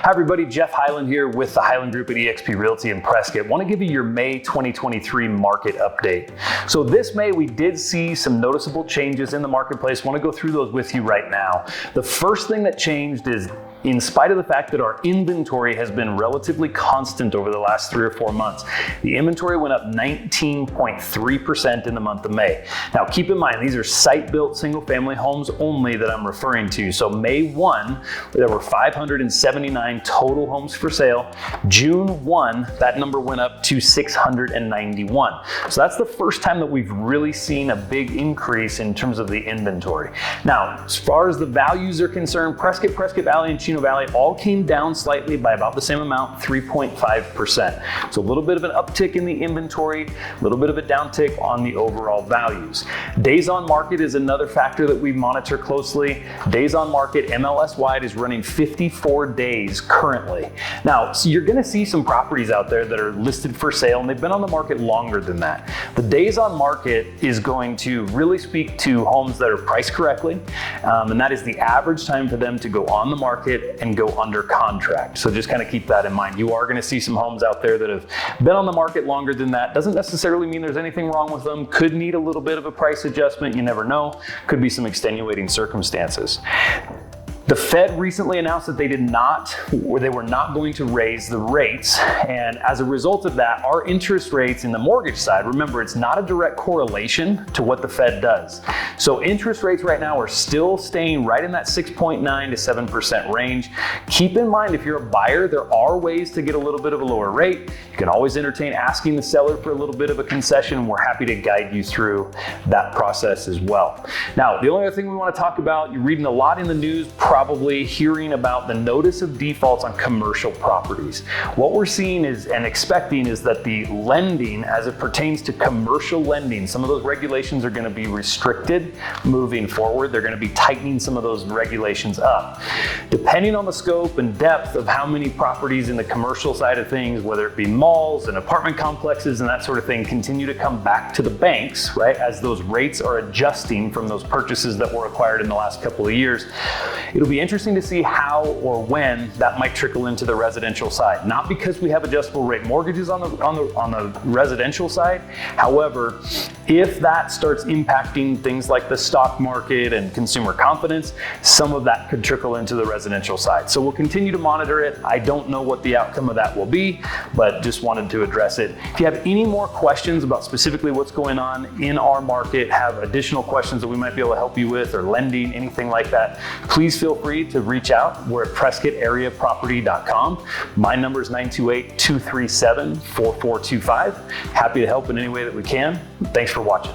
Hi everybody, Geoff Hyland here with the Hyland Group at eXp Realty in Prescott. Want to give you your May 2023 market update. So this May we did see some noticeable changes in the marketplace. Want to go through those with you right now. The first thing that changed is, in spite of the fact that our inventory has been relatively constant over the last 3 or 4 months, the inventory went up 19.3% in the month of May. Now keep in mind, these are site-built single-family homes only that I'm referring to. So May 1, there were 579 total homes for sale. June 1, that number went up to 691. So that's the first time that we've really seen a big increase in terms of the inventory. Now, as far as the values are concerned, Prescott Valley, and Chino Valley all came down slightly by about the same amount, 3.5%. So a little bit of an uptick in the inventory, a little bit of a downtick on the overall values. Days on market is another factor that we monitor closely. Days on market, MLS wide, is running 54 days currently. Now, so you're gonna see some properties out there that are listed for sale and they've been on the market longer than that. The days on market is going to really speak to homes that are priced correctly, and that is the average time for them to go on the market and go under contract. So just kind of keep that in mind. You are going to see some homes out there that have been on the market longer than that. Doesn't necessarily mean there's anything wrong with them. Could need a little bit of a price adjustment. You never know. Could be some extenuating circumstances. The Fed recently announced that they were not going to raise the rates. And as a result of that, our interest rates in the mortgage side, remember, it's not a direct correlation to what the Fed does. So interest rates right now are still staying right in that 6.9 to 7% range. Keep in mind, if you're a buyer, there are ways to get a little bit of a lower rate. You can always entertain asking the seller for a little bit of a concession. We're happy to guide you through that process as well. Now, the only other thing we want to talk about, you're reading a lot in the news, probably hearing about the notice of defaults on commercial properties. What we're seeing is and expecting is that the lending, as it pertains to commercial lending, some of those regulations are going to be restricted moving forward. They're going to be tightening some of those regulations up. Depending on the scope and depth of how many properties in the commercial side of things, whether it be malls and apartment complexes and that sort of thing, continue to come back to the banks, right, as those rates are adjusting from those purchases that were acquired in the last couple of years, it'll be interesting to see how or when that might trickle into the residential side. Not because we have adjustable rate mortgages on the residential side. However, if that starts impacting things like the stock market and consumer confidence, some of that could trickle into the residential side. So we'll continue to monitor it. I don't know what the outcome of that will be, but just wanted to address it. If you have any more questions about specifically what's going on in our market, have additional questions that we might be able to help you with, or lending, anything like that, please feel free to reach out. We're at PrescottAreaProperty.com. My number is 928-237-4425. Happy to help in any way that we can. Thanks for watching.